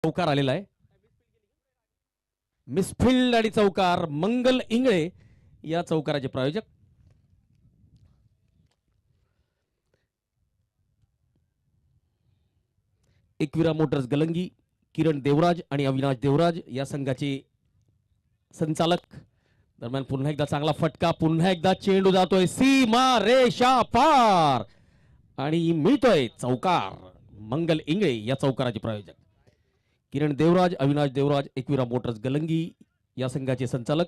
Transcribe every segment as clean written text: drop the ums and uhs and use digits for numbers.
चौकार आलेला आहे. मिसफिल्ड आणि चौकार मंगल इंगळे या चौकाराचे प्रायोजक. एकविरा मोटर्स गलंगी किरण देवराज आणि अविनाश देवराज या संघाचे संचालक. दरम्यान पुन्हा एकदा चांगला फटका, पुन्हा एकदा चेंडू जातोय सीमा रेषा पार आणि मिळतोय चौकार. मंगल इंगळे या चौकाराचे प्रायोजक. किरण देवराज, अविनाश देवराज, एकविरा मोटर्स गलंगी या संघाचे संचालक.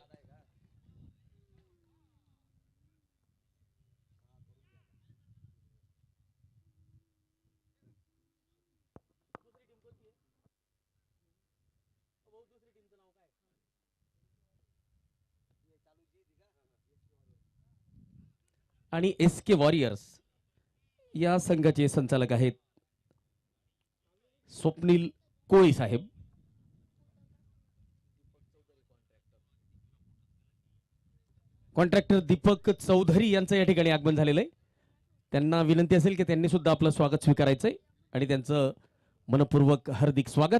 आणि एसके वॉरियर्स या संघाचे संचालक आहेत स्वप्नील कोळी साहेब. कॉन्ट्रॅक्टर दीपक चौधरी यांचं या ठिकाणी आगमन झालेलं आहे. त्यांना विनंती असेल की त्यांनी सुद्धा आपलं स्वागत स्वीकारायचंय आणि त्यांचं मनपूर्वक हार्दिक स्वागत.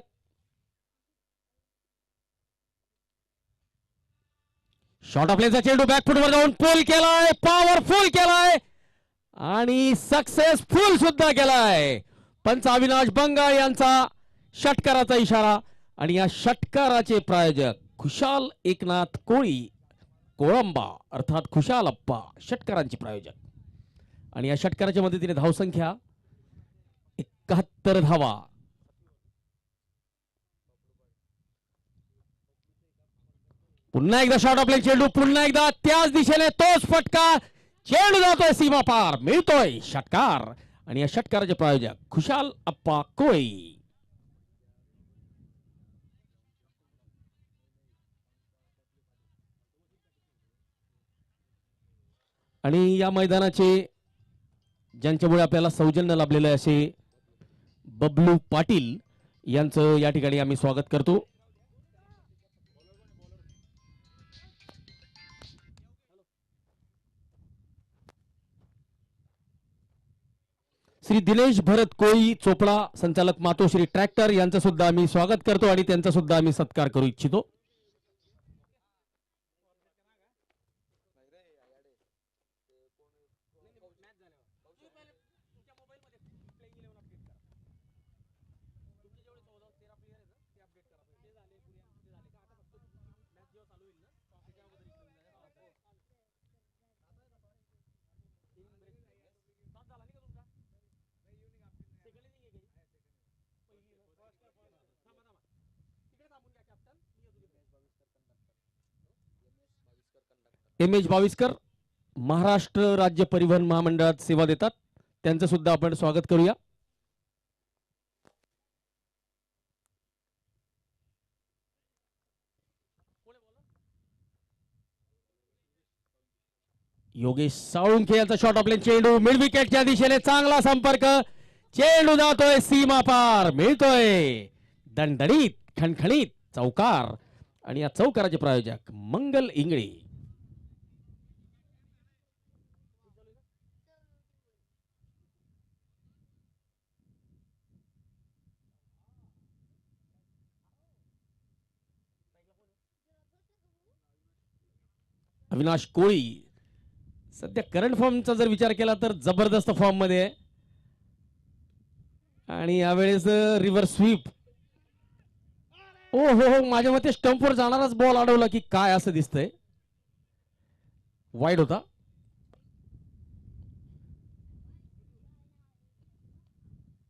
शॉट ऑफ लेनचा चेंडू बॅकफुटवर जाऊन पुल केलाय, पॉवरफुल केलाय आणि सक्सेसफुल सुद्धा केलाय. पंच अविनाश बंगाळ यांचा षटकाराचा इशारा आणि या षटकाराचे प्रायोजक खुशाल एकनाथ कोळी कोळंबा अर्थात खुशाल अप्पा षटकारांचे प्रायोजक. आणि या षटकाराच्या मदतीने धावसंख्या 71 धावा. पुन्हा एकदा शॉट ऑफ लेन चेंडू, पुन्हा एकदा त्याच दिशेने तोच फटका, चेंडू जातोय सीमा पार, मिळतोय षटकार आणि या षटकाराचे प्रायोजक खुशाल अप्पा कोळी. आणि या मैदानाचे ज्यांच्यामुळे आपल्याला सौजन्य लाभलेलं आहे असे बबलू पाटील यांचं या ठिकाणी आम्ही स्वागत करतो. श्री दिनेश भरत कोळी चोपडा संचालक मातोश्री ट्रॅक्टर यांचं सुद्धा आम्ही स्वागत करतो आणि त्यांचा सुद्धा आम्ही सत्कार करू इच्छितो. एम.एच. बाविस्कर महाराष्ट्र राज्य परिवहन महामंडळात सेवा देतात, त्यांचं सुद्धा आपण स्वागत करूया. योगेश साळुंखे यांचा शॉट ऑफ लेन चेंडू मिड विकेटच्या दिशेने चांगला संपर्क, चेंडू जातोय सीमा पार, मिळतोय दणदणीत खणखणीत चौकार आणि या चौकाराचे प्रायोजक मंगल इंगळे. अविनाश कोळी सध्या करंट फॉर्मचा जर विचार केला तर जबरदस्त फॉर्म मध्ये आहे आणि यावेळेस रिव्हर्स स्वीप. ओ हो, माझ्या मते स्टंपवर जाणाराच बॉल अडवला की काय असं दिसतंय, वाईड होता.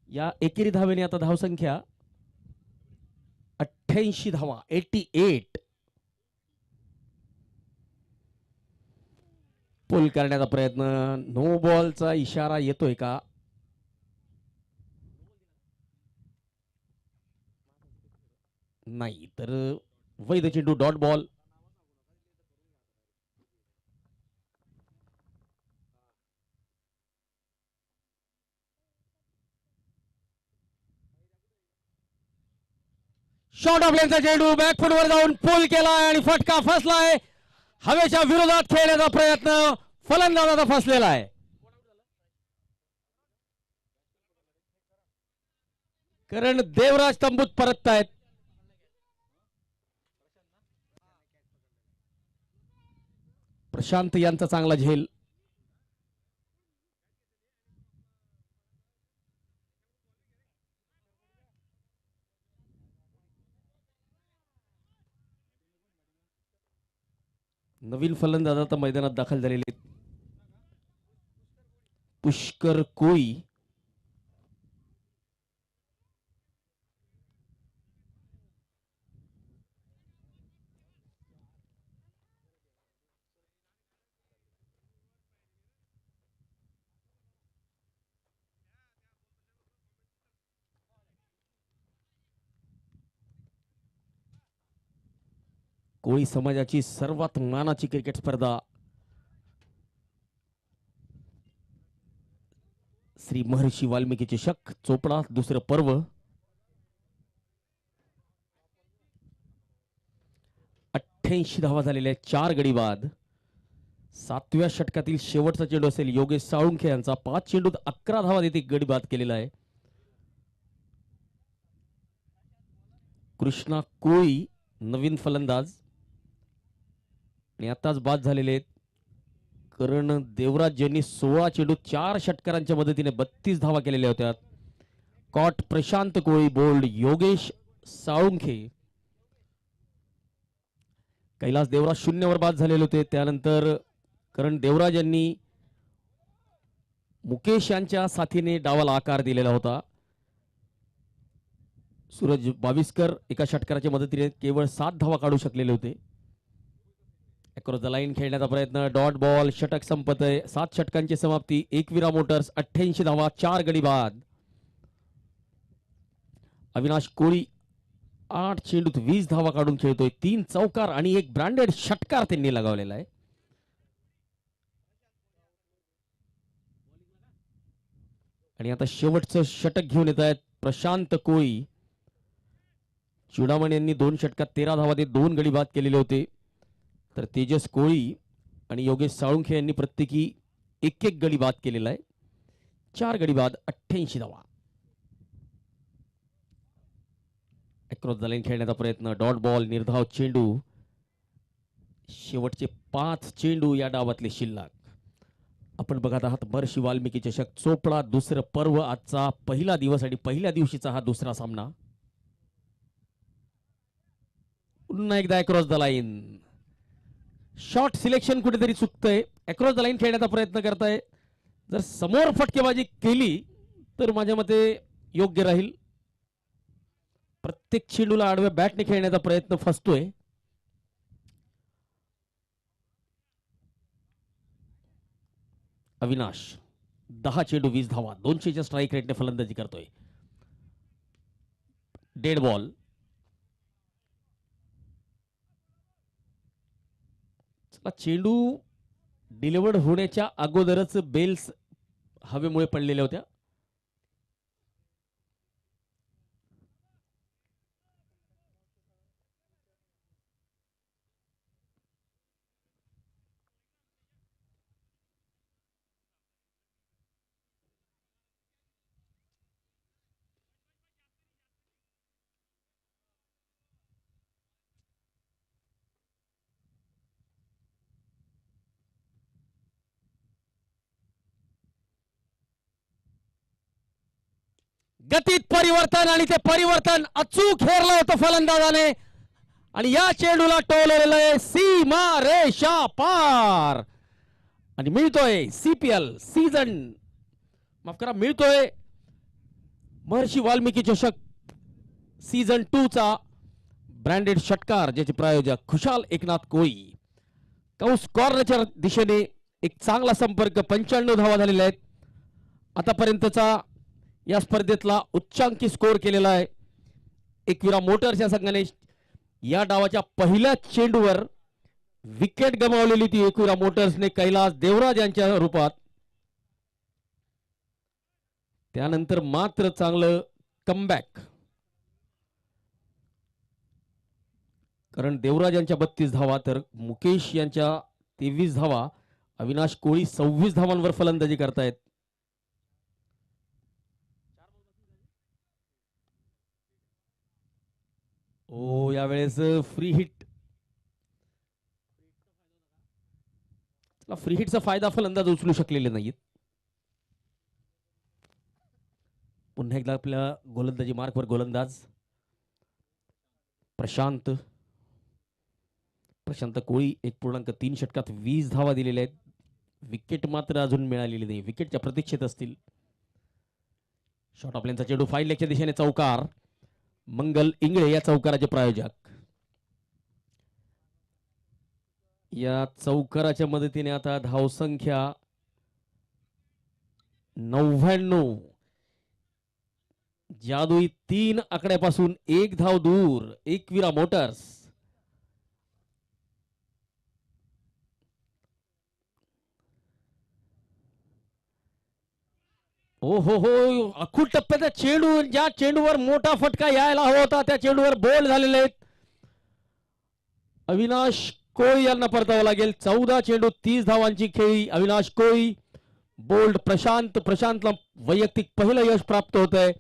या एकेरी धावेने आता धावसंख्या 88 धावा, 88. पुल करण्याचा प्रयत्न, नो बॉलचा इशारा येतोय का? नाही, तर वैध चेंडू, डॉट बॉल. शॉट ऑफ लेनचा चेंडू बॅकफुटवर जाऊन पुल केलाय आणि फटका फसलाय. हवेच्या विरोधात खेळण्याचा प्रयत्न, फलंदाजाचा फसलेला आहे. कारण देवराज तंबूत परततायत. प्रशांत यांचा चांगला झेल. नवीन फलंदाज आता मैदानात दाखल झालेले पुष्कर कोळी. कोळी समाजाची सर्वात मानाची क्रिकेट स्पर्धा श्री महर्षी वाल्मिकी चषक चोपडा दुसरं पर्व. 88 धावा झालेल्या 4 गडी बाद. 7व्या षटकातील शेवटचा चेंडू असेल योगेश साळुंखे यांचा. 5 चेंडूत 11 धावा देते गडी बाद केलेला आहे. कृष्णा कोळी नवीन फलंदाज आणि आताच बाद झालेले आहेत. करण देवराज यांनी 16 चेंडू 4 षटकारांच्या मदतीने 32 धावा केलेल्या होत्या. कॉट प्रशांत कोळी, बोल्ड योगेश साळुंखे. कैलास देवराज 0 वर बाद झालेले होते. त्यानंतर करण देवराज यांनी मुकेश यांच्या साथीने डावाला आकार दिलेला होता. सूरज बाविस्कर एका षटकाराच्या मदतीने केवळ 7 धावा काढू शकलेले होते. अक्रॉस द लाईन खेळण्याचा प्रयत्न, डॉट बॉल, षटक संपत आहे. 7 षटकांची समाप्ती. एकविरा मोटर्स 88 धावा, 4 गडी बाद. अविनाश कोळी 8 चेंडूत 20 धावा काढून खेळतोय. 3 चौकार आणि 1 ब्रँडेड षटकार त्यांनी लगावलेला आहे. आणि आता शेवटचं षटक घेऊन येत आहेत प्रशांत कोळी. चुडामण यांनी 2 षटकात 13 धावा देत 2 गडी बाद केलेले होते. तर तेजस कोळी आणि योगेश साळुंखे यांनी प्रत्येकी 1-1 गडी बाद केलेला आहे. 4 गडी बाद, 88 धावा. अक्रॉस द लाईन खेळण्याचा प्रयत्न, डॉट बॉल, निर्धाव चेंडू. शेवटचे 5 चेंडू या डावातले शिल्लक. आपण बघत आहात महर्षी वाल्मिकी चषक चोपडा दुसरं पर्व. आजचा पहिला दिवस आणि पहिल्या दिवशीचा हा दुसरा सामना. पुन्हा एकदा across the line. Shot selection कुठेतरी चुकतंय. अक्रॉस द लाईन खेळण्याचा प्रयत्न करताय. जर समोर फटकेबाजी केली तर माझ्या मते योग्य राहील. प्रत्येक चेंडूला आडव्या बॅटने खेळण्याचा प्रयत्न फसतोय. अविनाश 10 चेंडू 20 धावा, 200च्या स्ट्राईक रेटने फलंदाजी करतोय. Dead ball. चेंडू डिलिव्हर्ड होण्याच्या अगोदरच बेल्स हवेमुळे पडलेल्या होत्या. गतीत परिवर्तन आणि ते परिवर्तन अचूक हेरलं होतं फलंदाजाने आणि या चेंडूला टोललेलं आहे सीमा रेषा पार आणि मिळतोय सीपीएल सीझन माफ करा मिळतोय महर्षी वाल्मिकी चषक सीझन 2 चा ब्रँडेड षटकार ज्याचे प्रायोजक खुशाल एकनाथ कोळी. कौस कॉर्नरच्या दिशेने एक चांगला संपर्क. 95 धावा झालेल्या आहेत. आतापर्यंतचा या स्पर्धेतला उच्चांकी स्कोर केलेला आहे. एकविरा मोटर्स या संघाने या डावाच्या पहिल्या चेंडूवर विकेट गमावलेली ती एकविरा मोटर्सने कैलास देवराज यांच्या रूपात. त्यानंतर मात्र चांगलं कमबॅक. कारण देवराज यांच्या 32 धावा तर मुकेश यांच्या 23 धावा. अविनाश कोळी 26 धावांवर फलंदाजी करतायत. ओ यावेळेस फ्री हिट, फ्री हिटचा फायदा फलंदाज उचलू शकलेले नाहीत. पुन्हा एकदा आपल्या गोलंदाजी मार्कवर गोलंदाज प्रशांत कोळी 1.3 षटकात 20 धावा दिलेल्या आहेत. विकेट मात्र अजून मिळालेली नाही, विकेटच्या प्रतीक्षेत असतील. शॉर्ट ऑफ लेनचा चेंडू फाईन लेगच्या दिशेने चौकार. मंगल इंगळे या चौकाराचे प्रायोजक. या चौकाराच्या मदतीने आता धावसंख्या 99. जादुई 3 आकड्यापासून 1 धाव दूर एकविरा मोटर्स. ओ हो अखूट टप्प्याचा चेंडू, ज्या चेंडूवर मोठा फटका यायला हवा होता त्या चेंडूवर बोल्ड झालेले आहेत. अविनाश कोळी यांना परतावं लागेल. 14 चेंडू 30 धावांची खेळी. अविनाश कोळी बोल्ड. प्रशांतला वैयक्तिक पहिलं यश प्राप्त होत आहे.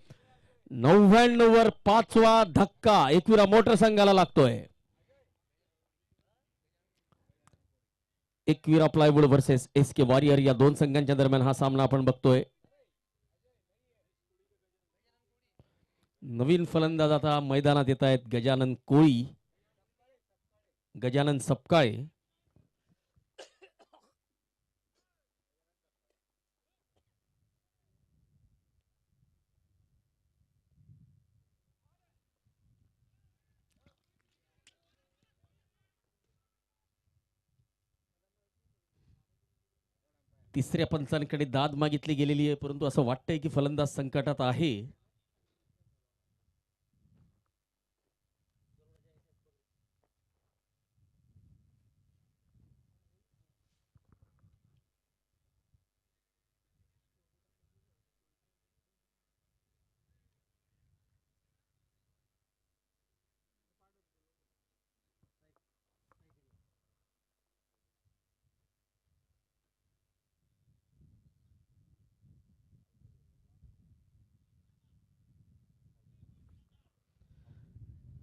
99 वर 5वा धक्का एकविरा मोटर संघाला लागतोय. Ekvira plywood versus SK warrior या दोन संघांच्या दरम्यान हा सामना आपण बघतोय. नवीन फलंदाज आता मैदानात येत आहेत. गजानन कोळी, गजानन सपकाळे. तिसऱ्या पंचांकडे दाद मागितली गेलेली आहे, परंतु असं वाटतंय की फलंदाज संकटात आहे.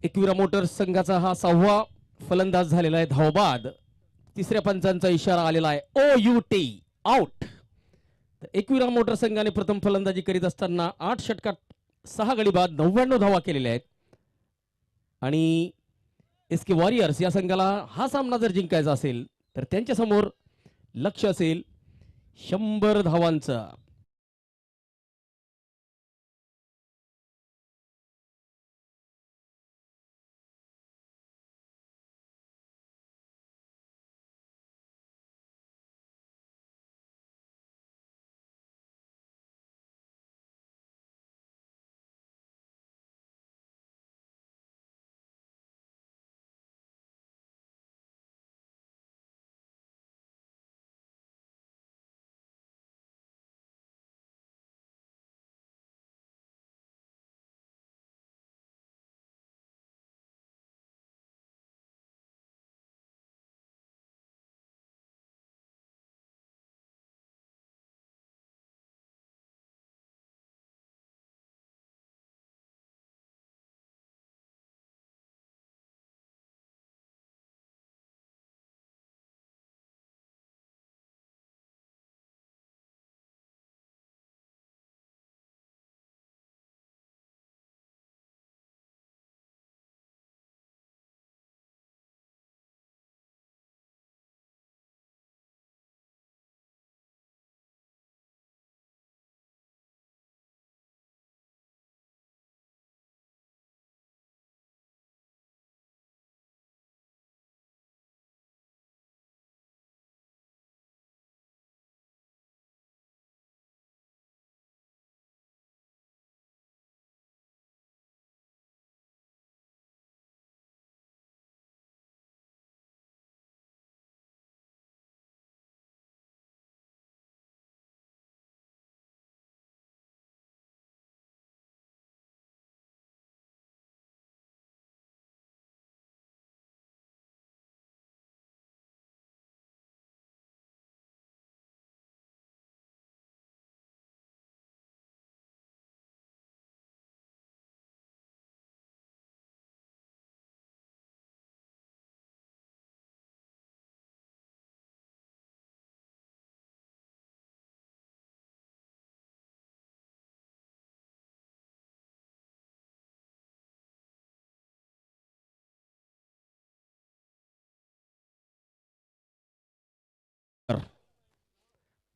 एकविरा मोटर्स संघाचा हा 6वा फलंदाज झालेला आहे धावबाद. तिसऱ्या पंचांचा इशारा आलेला आहे OUT आउट. एकविरा मोटर संघाने प्रथम फलंदाजी करीत असताना 8 षटकात 6 गडी बाद 99 धावा केलेल्या आहेत. आणि SK वॉरियर्स या संघाला हा सामना जर जिंकायचा असेल तर त्यांच्या समोर लक्ष असेल 100 धावांचं.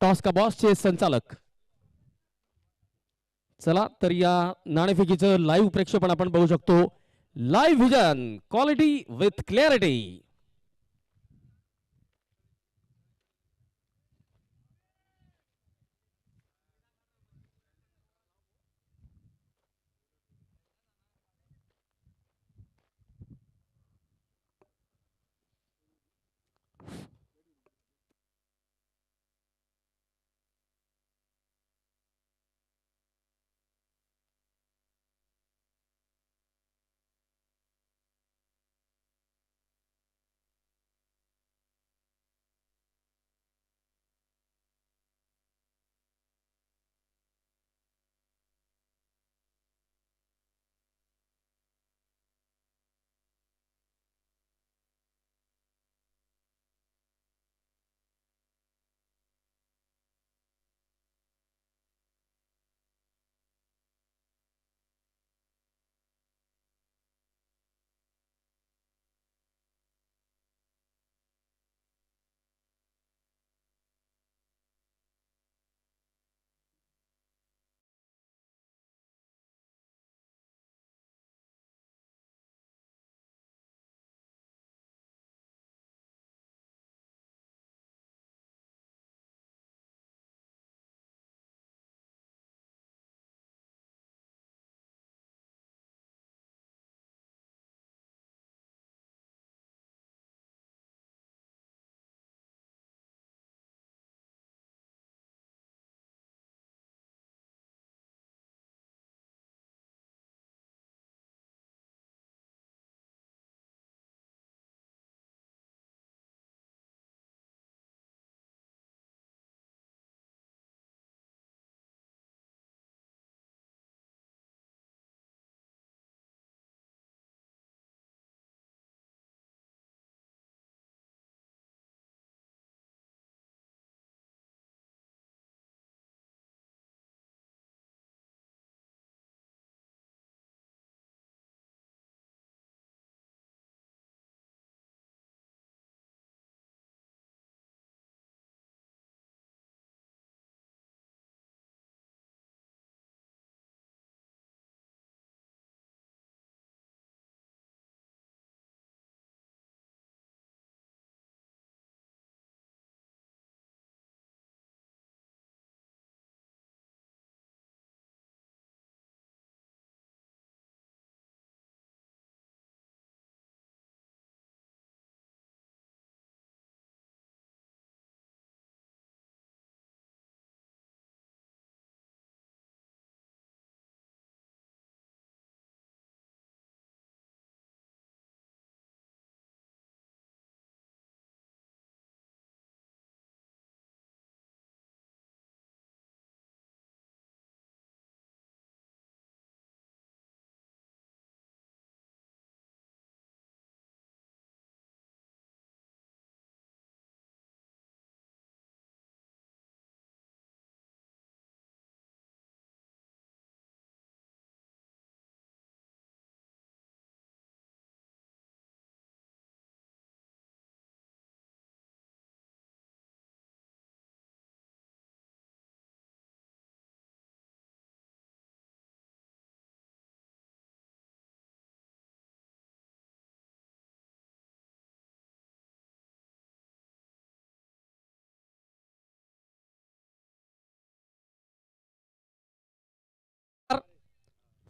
टॉस का बॉसचे संचालक. चला तर या नाणेफेकीचं लाईव्ह प्रेक्षेपण आपण बघू शकतो. Live vision, quality with clarity.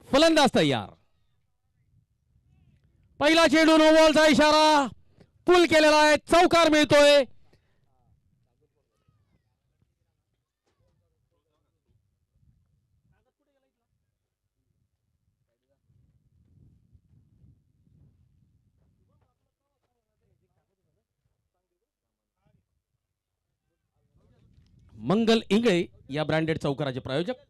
फलंदाज तयार. पहिला चेंडू नो बॉलचा इशारा. पुल केलेला आहे, चौकार मिळतोय. मंगल इंगळे या ब्रँडेड चौकाराचे प्रायोजक.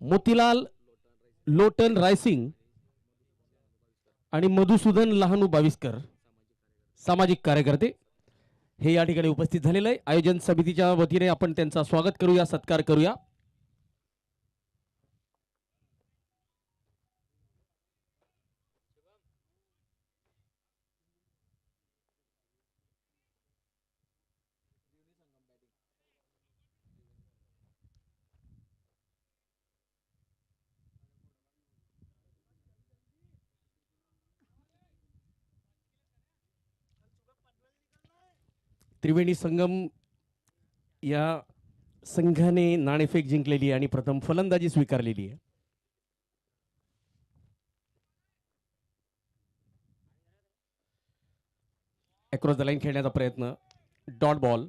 मोतीलाल लोटन रायसिंग आणि मधुसूदन लहानू बाविस्कर सामाजिक कार्यकर्ते. हे या ठिकाणी उपस्थित झालेलं आहे. आयोजन समितीच्या वतीने आपण त्यांचा स्वागत करूया, सत्कार करूया. त्रिवेणी संगम या संघाने नाणेफेक जिंकलेली आणि प्रथम फलंदाजी स्वीकारलेली आहे. अक्रॉस द लाईन खेळण्याचा प्रयत्न, डॉट बॉल.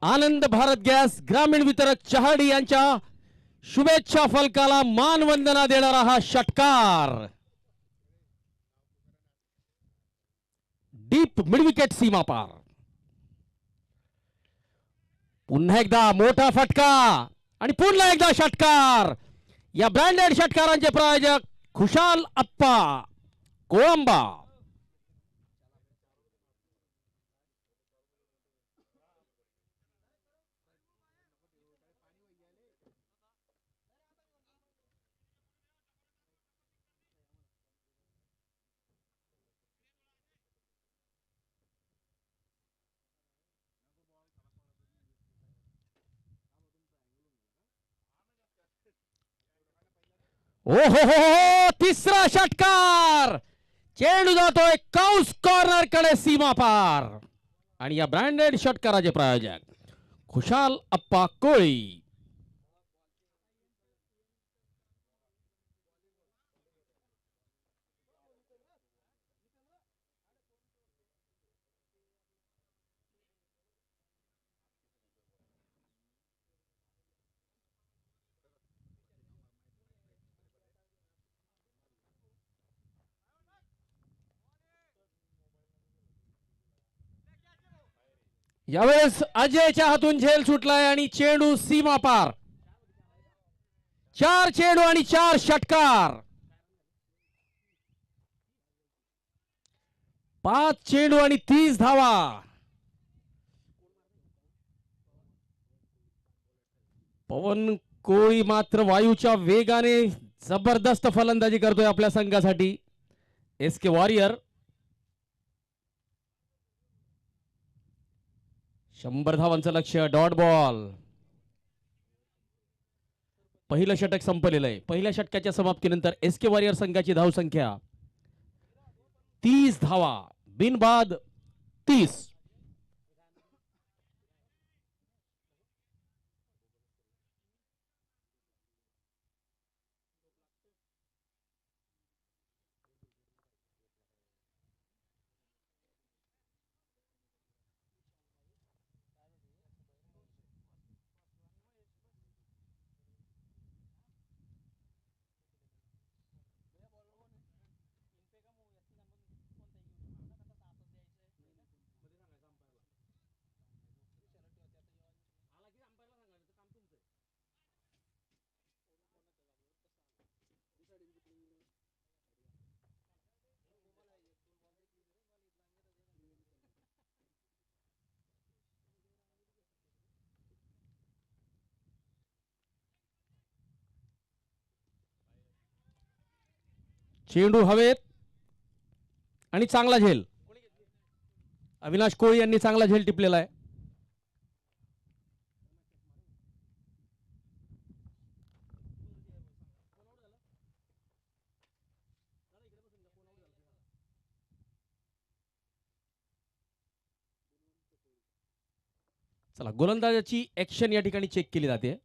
आनंद भारत गॅस ग्रामीण वितरक चहाडी यांच्या शुभेच्छा फलकाला मानवंदना देणारा हा षटकार डीप मिडविकेट सीमा पार. पुन्हा एकदा मोठा फटका आणि पुन्हा एकदा षटकार. या ब्रँडेड षटकारांचे प्रायोजक खुशाल अप्पा कोळंबा. ओहो हो, तिसरा षटकार. चेंडू जातोय काउस कॉर्नर कडे सीमा पार. आणि या ब्रँडेड षटकाराचे प्रायोजक खुशाल अप्पा कोळी. यावेळेस अजयच्या हातून झेल सुटलाय आणि चेंडू सीमा पार. 4 चेंडू आणि 4 षटकार. 5 चेंडू आणि 30 धावा. पवन कोळी मात्र वायूच्या वेगाने जबरदस्त फलंदाजी करतोय आपल्या संघासाठी. एसके वॉरियर 100 धावांचं लक्ष्य, डॉट बॉल. पहिलं षटक संपलेलं आहे. पहिल्या षटकाच्या समाप्तीनंतर एसके वॉरियर संघाची धावसंख्या 30 धावा, बिनबाद 30. चेंडू हवेत आणि चांगला झेल. अविनाश कोळी यांनी चांगला झेल टिपलेला आहे. चला, गोलंदाजाची ऍक्शन या ठिकाणी चेक केली जाते.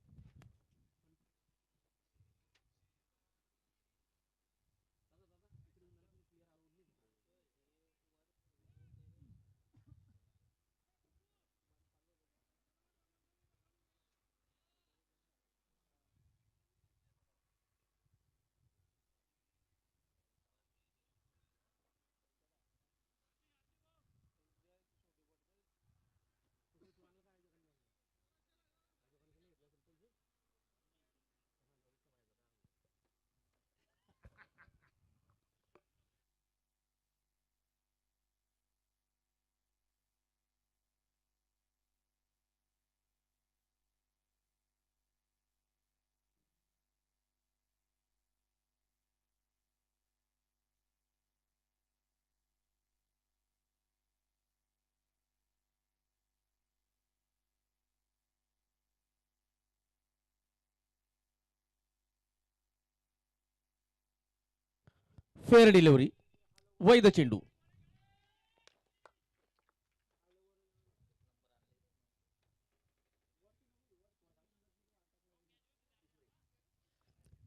फेअर डिलिव्हरी, वैध चेंडू.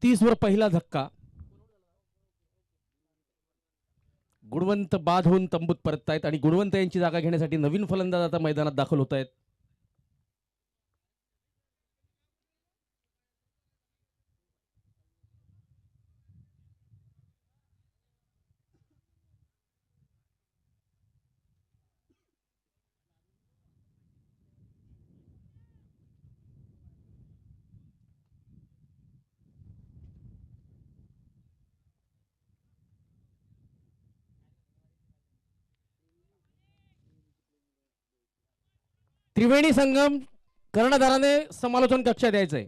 तीस वर पहिला धक्का. गुणवंत बाद होऊन तंबूत परततायत आणि गुणवंत यांची जागा घेण्यासाठी नवीन फलंदाज आता मैदानात दाखल होत आहेत. त्रिवेणी संगम कर्णधाराने समालोचन कक्षा द्यायचंय.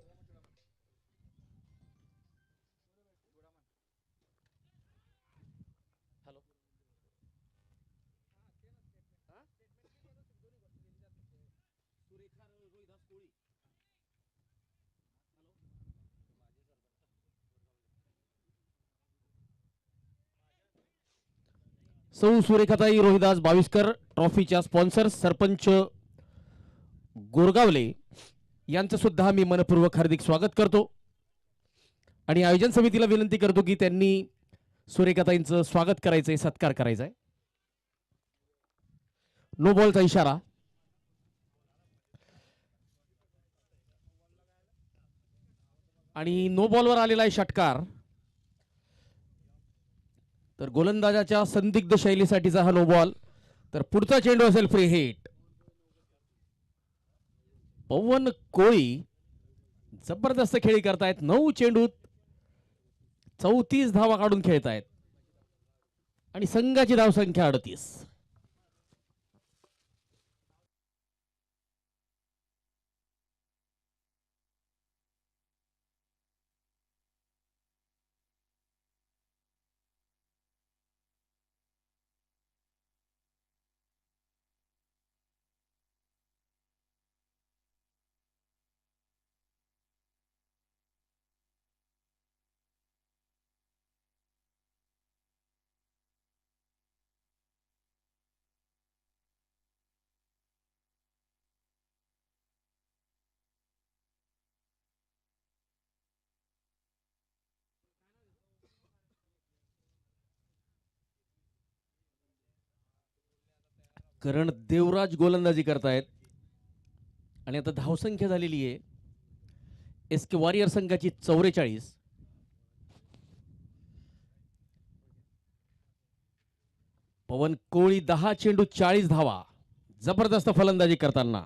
सौ सुरेखाताई रोहिदास बाविस्कर ट्रॉफीच्या स्पॉन्सर सरपंच गोरगावले यांचं सुद्धा मी मनपूर्वक हार्दिक स्वागत करतो आणि आयोजन समितीला विनंती करतो की त्यांनी सुरेखाताईंचं स्वागत करायचंय, सत्कार करायचाय. नो बॉलचा इशारा. आणि नो बॉलवर आलेला आहे षटकार. तर गोलंदाजाच्या संदिग्ध शैलीसाठीचा हा नो बॉल. तर पुढचा चेंडू असेल फ्री हिट. पवन कोळी जबरदस्त खेळी करतायत. 9 चेंडूत 34 धावा काढून खेळतायत आणि संघाची धावसंख्या 38. करण देवराज गोलंदाजी करतायत आणि आता धावसंख्या झालेली आहे SK वॉरियर संघाची 44. पवन कोळी 10 चेंडू 40 धावा. जबरदस्त फलंदाजी करताना.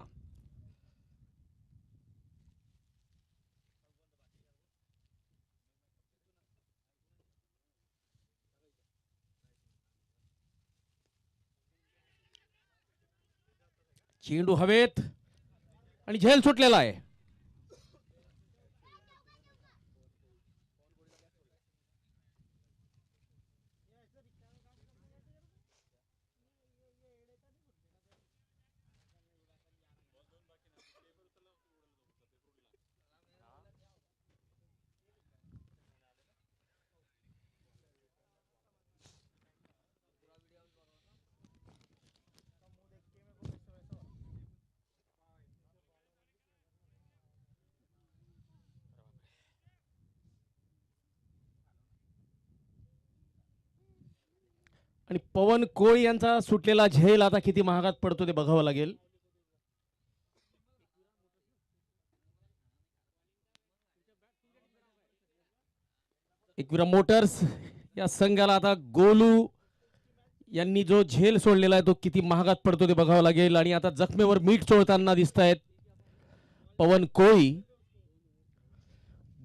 चेंडू हवेत आणि झेल सुटलेला आहे. आणि पवन कोळी यांचा सुटलेला झेल आता किती महागात पडतो ते बघावं लागेल. एकविरा मोटर्स या संघाला आता गोलू यांनी जो झेल सोडलेला आहे तो किती महागात पडतो ते बघावं लागेल. आणि आता जखमेवर मीठ चोळताना दिसत आहेत पवन कोळी.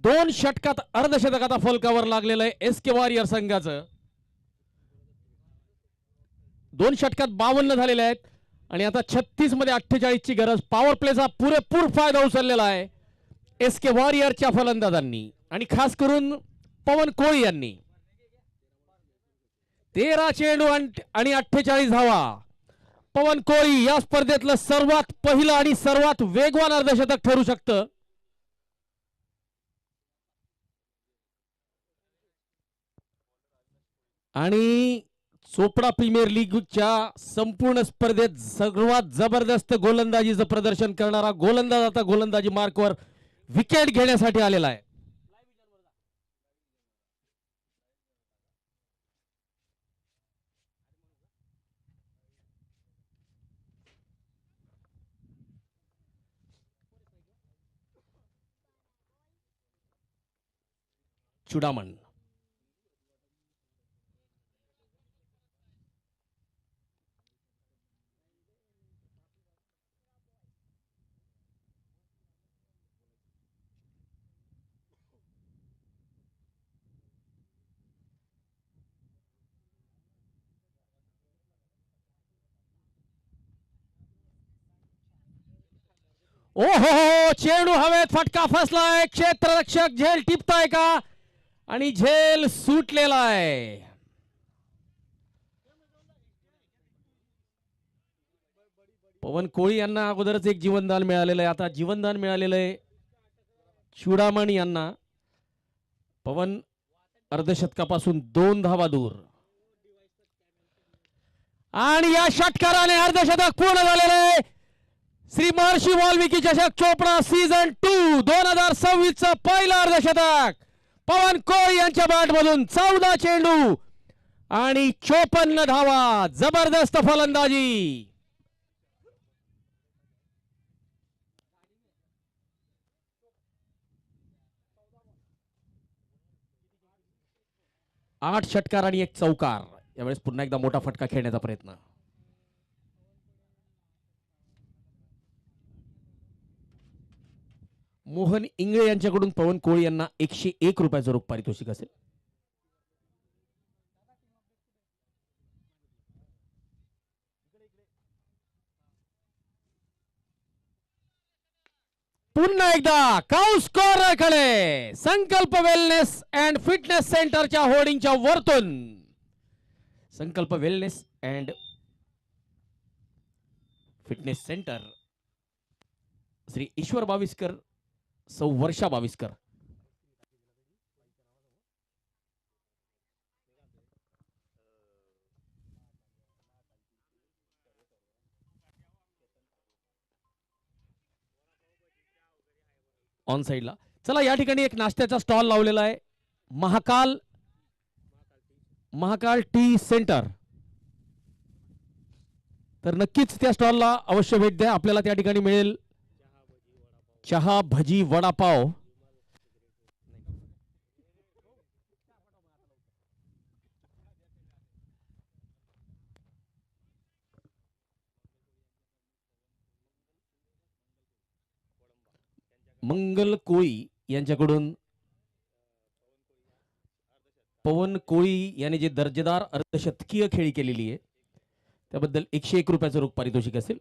2 षटकात अर्धशतक आता फलकावर लागलेलं आहे SK वॉरियर संघाचं. 2 षटकात 52 झालेले आहेत आणि आता 36 मध्ये 48 ची गरज. पॉवर प्लेचा पुरेपूर फायदा उचललेला आहे SK वॉरियरच्या फलंदाजांनी आणि खास करून पवन कोळी यांनी. 13 चेंडू आणि 48 धावा. पवन कोळी या स्पर्धेतलं सर्वात पहिलं आणि सर्वात वेगवान अर्धशतक ठरू शकतं. आणि चोपडा प्रीमियर लीगच्या संपूर्ण स्पर्धेत सर्वात जबरदस्त गोलंदाजीचं प्रदर्शन करणारा गोलंदाज आता गोलंदाजी मार्कवर विकेट घेण्यासाठी आलेला आहे. चुडामण ओहो चेंडू हवेत फटका फसलाय. क्षेत्ररक्षक झेल टिपताय का आणि झेल सुटलेला आहे. पवन कोळी यांना अगोदरच एक जीवनदान मिळालेलं आहे. आता जीवनदान मिळालेलं आहे चुडामण यांना. पवन अर्धशतकापासून 2 धावा दूर आणि या षटकाराने अर्धशतक पूर्ण झालेलं आहे. श्री महर्षी वाल्मिकी चषक चोपडा सीझन 2 2026 चं पहिलं अर्धशतक पवन कोळी यांच्या बॅटमधून. 14 चेंडू आणि 54 धावा. जबरदस्त फलंदाजी. आठ षटकार आणि एक चौकार. यावेळेस पुन्हा एकदा मोठा फटका खेळण्याचा प्रयत्न. मोहन इंगळे यांच्याकडून पवन कोळी यांना 101 रुपयाचं रोख पारितोषिक असेल. पुन्हा एकदा काउस कॉर्नर कडे. संकल्प वेलनेस अँड फिटनेस सेंटरच्या होर्डिंगच्या वरतून. Sankalp wellness and fitness centre, Shri Ishwar Bawiskar, Sau Varsha Baviskar. On साइडला. चला या ठिकाणी एक नाश्त्याचा स्टॉल लावलेला आहे. Mahakal T centre. तर नक्कीच त्या स्टॉलला अवश्य भेट द्या. आपल्याला त्या ठिकाणी मिळेल चहा, भजी, वडापाव. मंगल कोळी यांच्याकडून पवन कोळी याने जे दर्जेदार अर्धशतकीय खेळी केलेली आहे त्याबद्दल 101 रुपयाचं रोख पारितोषिक असेल.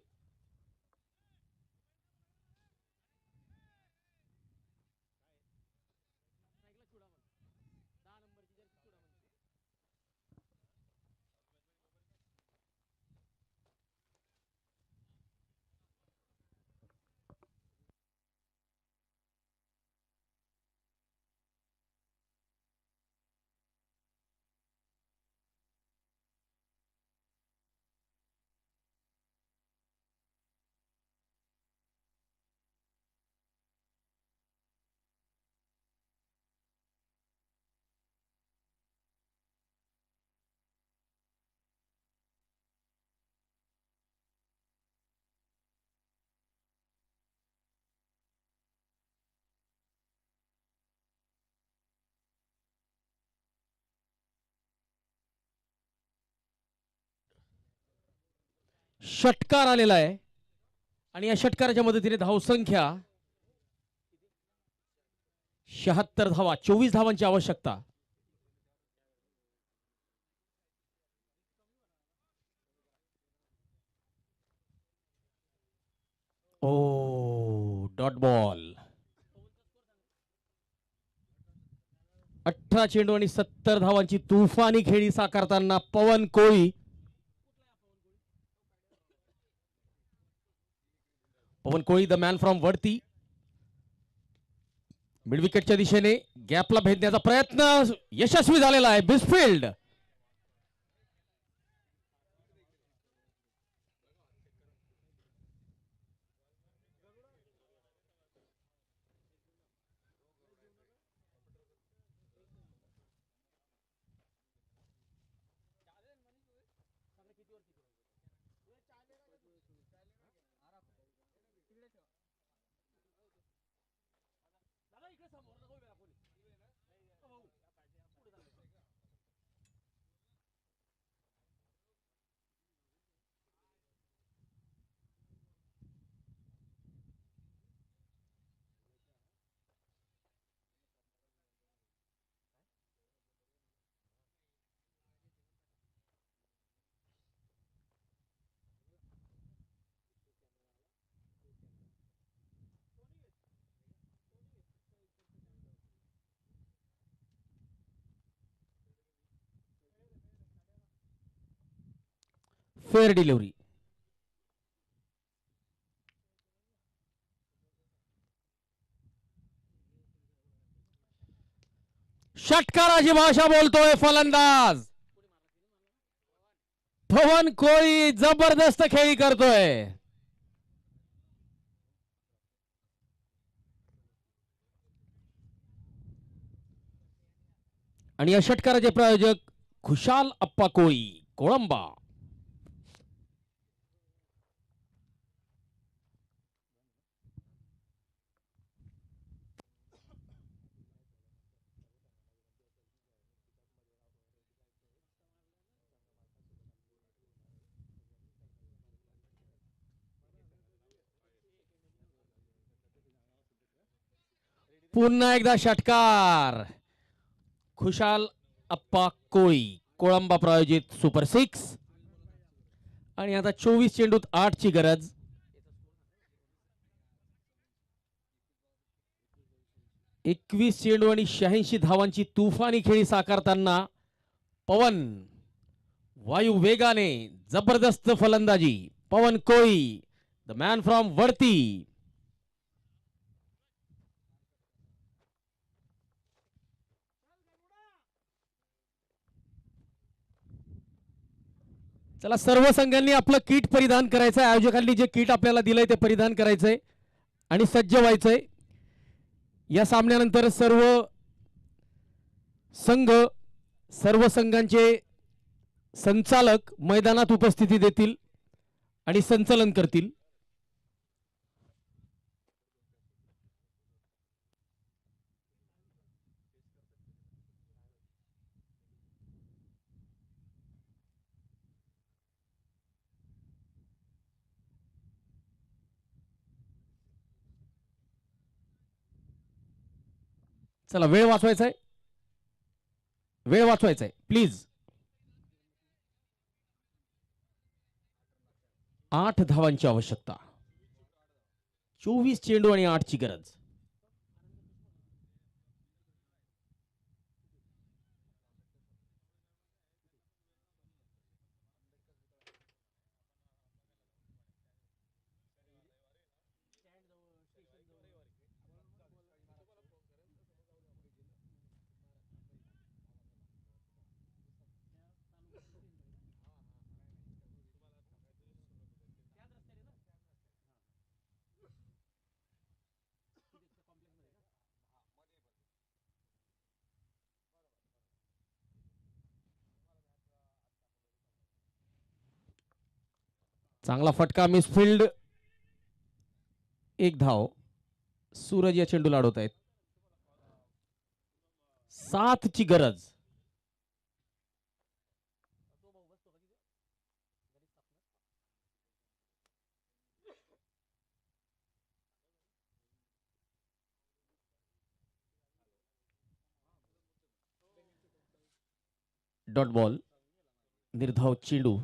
षटकार आलेला आहे आणि या षटकाराच्या मदतीने धावसंख्या 76 धावा. 24 धावांची आवश्यकता. O dot ball. 18 चेंडू आणि 70 धावांची तुफानी खेळी साकारताना Pawan Koli. Pawan Koli the man from Wadti. Mid विकेटच्या दिशेने गॅपला भेदण्याचा प्रयत्न यशस्वी झालेला आहे. बिस्फिल्ड फेअर डिलिव्हरी. षटकाराची भाषा बोलतोय फलंदाज पवन कोळी. जबरदस्त खेळी करतोय. आणि या षटकाराचे प्रायोजक खुशाल अप्पा कोळी, कोळंबा. पुन्हा एकदा षटकार. खुशाल अप्पा कोळी, कोळंबा प्रायोजित सुपर 6. आणि आता 24 चेंडूत 8 ची गरज. एकवीस चेंडू आणि 86 धावांची तुफानी खेळी साकारताना पवन वायू वेगाने. जबरदस्त फलंदाजी पवन कोळी, द मॅन फ्रॉम वरती. चला, सर्व संघांनी आपलं किट परिधान करायचंय. आयोजकांनी जे किट आपल्याला दिलंय ते परिधान करायचंय आणि सज्ज व्हायचंय. या सामन्यानंतर सर्व संघांचे संचालक मैदानात उपस्थिती देतील आणि संचलन करतील. चला, वेळ वाचवायचा आहे प्लीज. 8 धावांची आवश्यकता. 24 चेंडू आणि 8 ची गरज. चांगला फटका, मिसफिल्ड. 1 धाव. सूरज या चेंडूला अडवत आहेत. 7 ची गरज. Dot ball. निर्धाव चेंडू.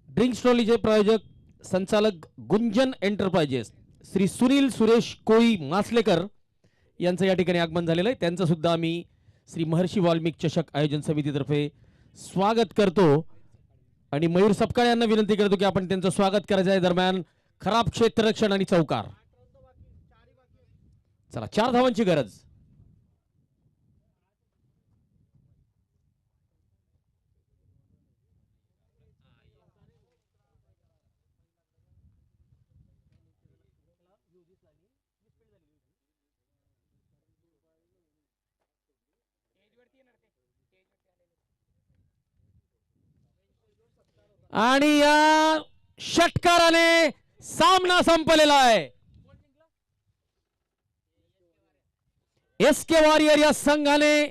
ड्रिंक्स ट्रॉलीचे प्रायोजक संचालक गुंजन एंटरप्राइजेस श्री सुनील सुरेश कोळी मासलेकर यांचं या ठिकाणी आगमन झालेलं आहे. त्यांचं सुद्धा आम्ही श्री महर्षी वाल्मिक चषक आयोजन समितीतर्फे स्वागत करतो आणि मयूर सपकाळ यांना विनंती करतो की आपण त्यांचं स्वागत करायचं आहे. दरम्यान खराब क्षेत्ररक्षण आणि चौकार. चला, 4 धावांची गरज. आणि या षटकाराने सामना संपलेला आहे. एसके वॉरियर या संघाने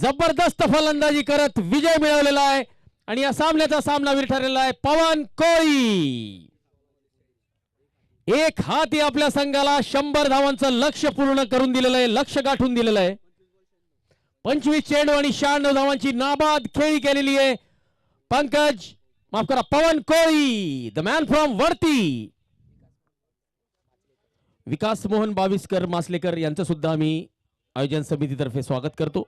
जबरदस्त फलंदाजी करत विजय मिळवलेला आहे. आणि या सामन्याचा सामनावीर ठरलेला आहे पवन कोळी. एक हाती आपल्या संघाला 100 धावांचं लक्ष पूर्ण करून दिलेलं आहे, लक्ष गाठून दिलेलं आहे. 25 चेंडू आणि 96 धावांची नाबाद खेळी केलेली आहे पवन कोळी, द मॅन फ्रॉम वरती. विकास मोहन बाविस्कर मासलेकर यांचं सुद्धा आम्ही आयोजन समितीतर्फे स्वागत करतो.